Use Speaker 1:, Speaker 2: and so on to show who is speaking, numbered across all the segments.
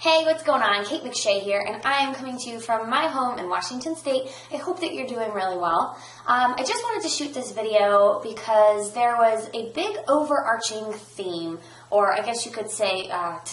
Speaker 1: Hey, what's going on? Kate McShay here, and I am coming to you from my home in Washington State. I hope that you're doing really well. I just wanted to shoot this video because there was a big overarching theme, or I guess you could say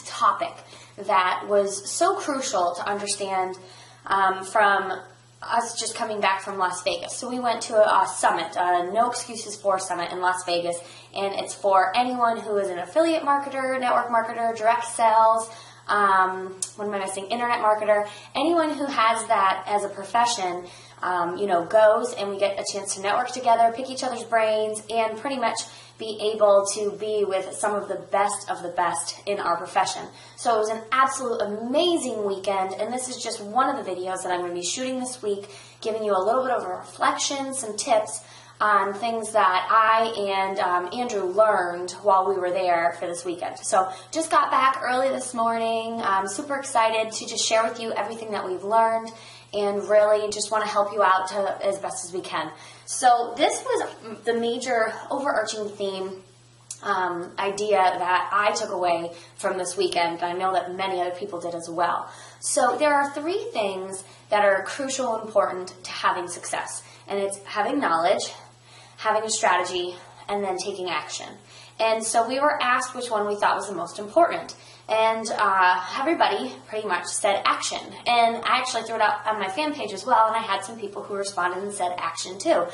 Speaker 1: topic, that was so crucial to understand from us just coming back from Las Vegas. So we went to a summit, No Excuses For Summit in Las Vegas, and it's for anyone who is an affiliate marketer, network marketer, direct sales, what am I missing? Internet marketer. Anyone who has that as a profession, goes, and we get a chance to network together, pick each other's brains, and pretty much be able to be with some of the best in our profession. So it was an absolute amazing weekend, and this is just one of the videos that I'm going to be shooting this week, giving you a little bit of a reflection, some tips on things that I and Andrew learned while we were there for this weekend. So just got back early this morning. I'm super excited to just share with you everything that we've learned and really just want to help you out as best as we can. So this was the major overarching theme idea that I took away from this weekend. I know that many other people did as well. So there are three things that are crucial and important to having success. And it's having knowledge, having a strategy, and then taking action. And so we were asked which one we thought was the most important. And everybody pretty much said action. And I actually threw it out on my fan page as well, and I had some people who responded and said action too,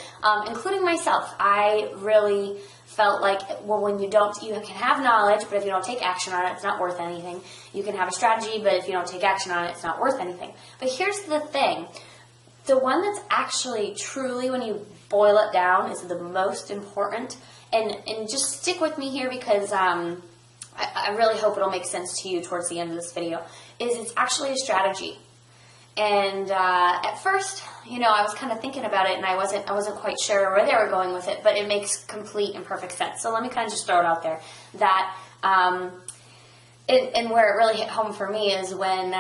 Speaker 1: including myself. I really felt like, well, when you can have knowledge, but if you don't take action on it, it's not worth anything. You can have a strategy, but if you don't take action on it, it's not worth anything. But here's the thing. The one that's actually truly, when you boil it down, is the most important. And just stick with me here because I really hope it'll make sense to you towards the end of this video, is it's actually a strategy. And at first, I was kind of thinking about it, and I wasn't quite sure where they were going with it, but it makes complete and perfect sense. So let me kind of just throw it out there that and where it really hit home for me is when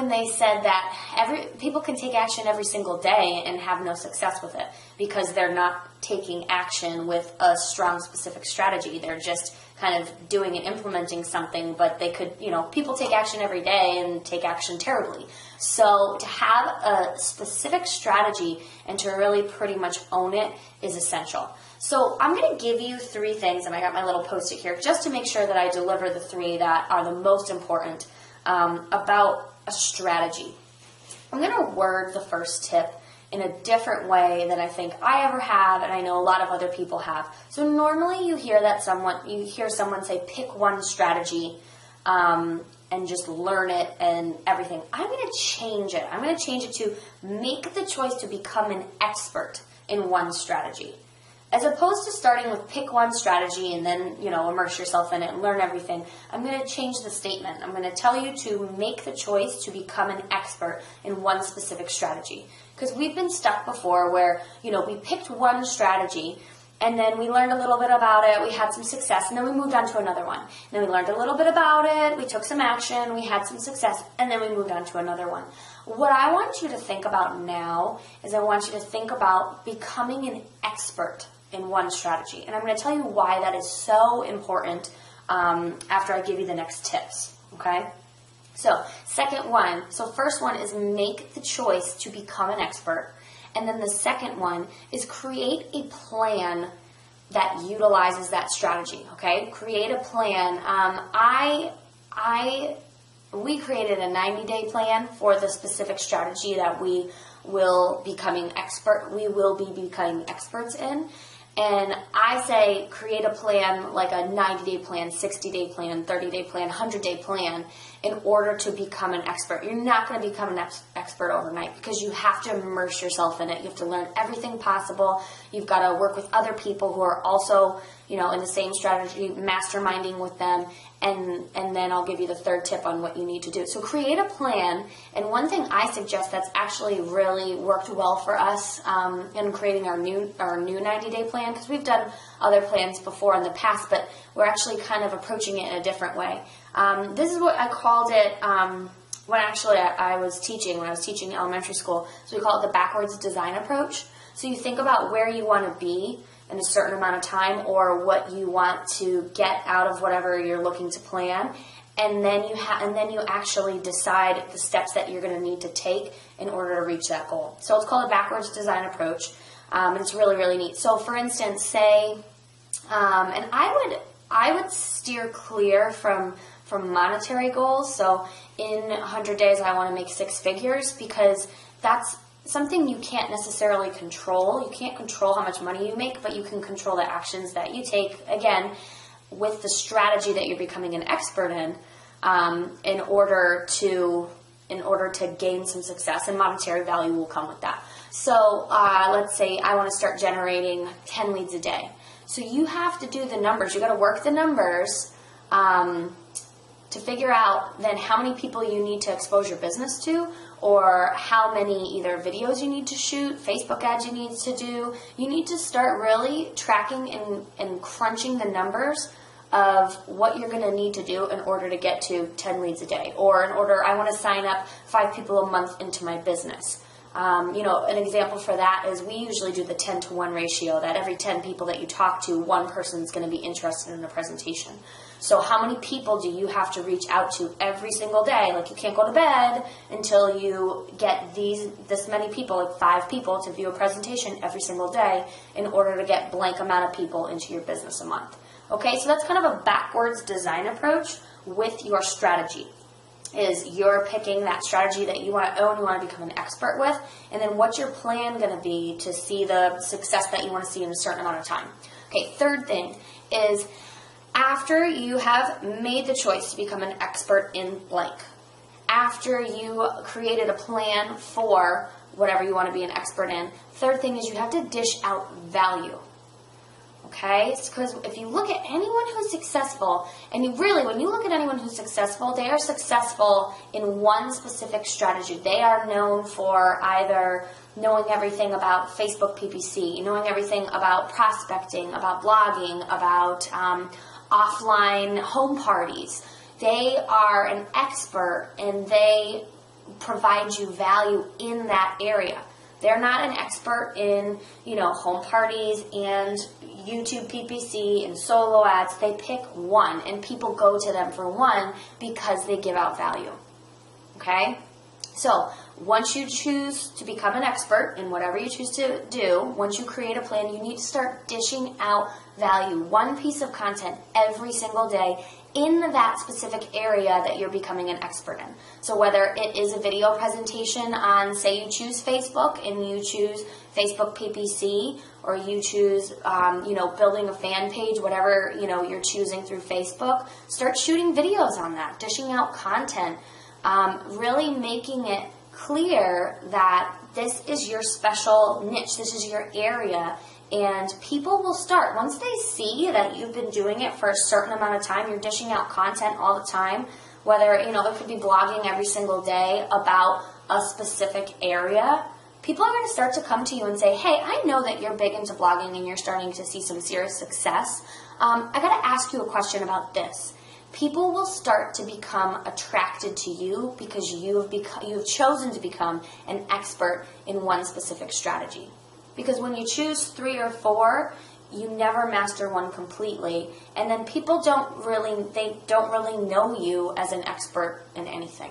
Speaker 1: they said that people can take action every single day and have no success with it because they're not taking action with a strong, specific strategy. They're just kind of doing and implementing something, but they could, people take action every day and take action terribly. So to have a specific strategy and to really pretty much own it is essential. So I'm going to give you three things, and I got my little post-it here, just to make sure that I deliver the three that are the most important about a strategy. I'm going to word the first tip in a different way than I think I ever have, and I know a lot of other people have. So normally you hear someone say, pick one strategy and just learn it and everything. I'm going to change it. I'm going to change it to make the choice to become an expert in one strategy. As opposed to starting with pick one strategy and then, immerse yourself in it and learn everything, I'm going to change the statement. I'm going to tell you to make the choice to become an expert in one specific strategy. Because we've been stuck before where, we picked one strategy and then we learned a little bit about it, we had some success, and then we moved on to another one. And then we learned a little bit about it, we took some action, we had some success, and then we moved on to another one. What I want you to think about now is I want you to think about becoming an expert in one strategy. And I'm going to tell you why that is so important after I give you the next tips, okay? So first one is make the choice to become an expert. And then the second one is create a plan that utilizes that strategy, okay? Create a plan. We created a 90-day plan for the specific strategy that we will be becoming experts in. And I say create a plan, like a 90-day plan, 60-day plan, 30-day plan, 100-day plan in order to become an expert. You're not going to become an expert overnight because you have to immerse yourself in it. You have to learn everything possible. You've got to work with other people who are also, in the same strategy, masterminding with them. And then I'll give you the third tip on what you need to do. So create a plan. And one thing I suggest that's actually really worked well for us in creating our new 90-day plan, because we've done other plans before in the past, but we're actually kind of approaching it in a different way. This is what I called it when I was teaching elementary school. So we call it the backwards design approach. So you think about where you want to be in a certain amount of time or what you want to get out of whatever you're looking to plan. and then you actually decide the steps that you're going to need to take in order to reach that goal. So it's called a backwards design approach, and it's really, really neat. So for instance, say, and I would steer clear from monetary goals. So in 100 days, I want to make 6 figures, because that's something you can't necessarily control. You can't control how much money you make, but you can control the actions that you take, again, with the strategy that you're becoming an expert in order to gain some success, and monetary value will come with that. So let's say I want to start generating 10 leads a day. So you have to do the numbers. You got to work the numbers to figure out then how many people you need to expose your business to, or how many either videos you need to shoot, Facebook ads you need to do. You need to start really tracking and crunching the numbers of what you're going to need to do in order to get to 10 leads a day, or in order, I want to sign up 5 people a month into my business. An example for that is we usually do the 10-to-1 ratio, that every 10 people that you talk to, one person is going to be interested in the presentation. So how many people do you have to reach out to every single day? Like, you can't go to bed until you get this many people, like 5 people, to view a presentation every single day in order to get blank amount of people into your business a month. Okay, so that's kind of a backwards design approach with your strategy. Is you're picking that strategy that you want to own, you want to become an expert with, and then what's your plan going to be to see the success that you want to see in a certain amount of time. Okay, third thing is, after you have made the choice to become an expert in blank, after you created a plan for whatever you want to be an expert in, third thing is you have to dish out value. Okay, because if you look at anyone who's successful, and when you look at anyone who's successful, they are successful in one specific strategy. They are known for either knowing everything about Facebook PPC, knowing everything about prospecting, about blogging, about offline home parties. They are an expert, and they provide you value in that area. They're not an expert in, home parties and YouTube PPC and solo ads. They pick one, and people go to them for one because they give out value. Okay? So once you choose to become an expert in whatever you choose to do, once you create a plan, you need to start dishing out value. One piece of content every single day in that specific area that you're becoming an expert in. So whether it is a video presentation on, say you choose Facebook and you choose Facebook PPC, or you choose, building a fan page, whatever, you're choosing through Facebook, start shooting videos on that, dishing out content, really making it clear that this is your special niche, this is your area. And people will start, once they see that you've been doing it for a certain amount of time, you're dishing out content all the time, whether, there could be blogging every single day about a specific area, people are going to start to come to you and say, hey, I know that you're big into blogging and you're starting to see some serious success. I got to ask you a question about this. People will start to become attracted to you because you've chosen to become an expert in one specific strategy. Because when you choose 3 or 4, you never master one completely, and then people don't really know you as an expert in anything.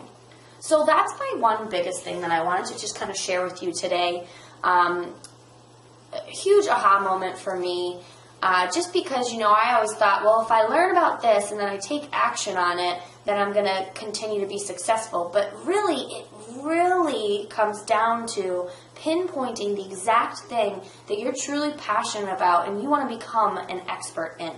Speaker 1: So that's my one biggest thing that I wanted to just kind of share with you today. A huge aha moment for me, just because, I always thought, well, if I learn about this and then I take action on it, then I'm going to continue to be successful. But really, it really comes down to pinpointing the exact thing that you're truly passionate about and you want to become an expert in.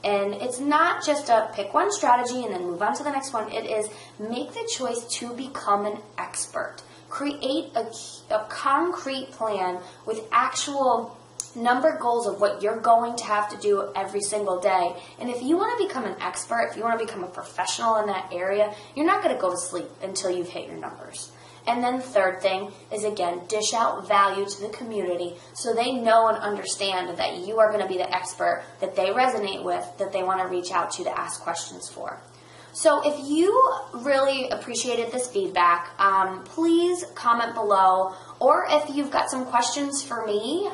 Speaker 1: And it's not just a pick one strategy and then move on to the next one. It is make the choice to become an expert. Create a concrete plan with actual number goals of what you're going to have to do every single day. And if you want to become an expert, if you want to become a professional in that area, you're not going to go to sleep until you've hit your numbers. And then third thing is, again, dish out value to the community so they know and understand that you are going to be the expert that they resonate with, that they want to reach out to ask questions for. So if you really appreciated this feedback, please comment below, or if you've got some questions for me,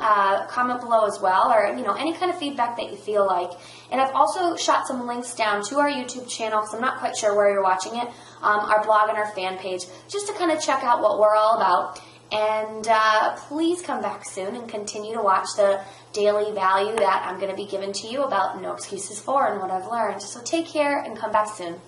Speaker 1: comment below as well, or any kind of feedback that you feel like. And I've also shot some links down to our YouTube channel, because I'm not quite sure where you're watching it, our blog and our fan page, just to kind of check out what we're all about. And please come back soon and continue to watch the daily value that I'm going to be giving to you about No Excuses 4 and what I've learned. So take care and come back soon.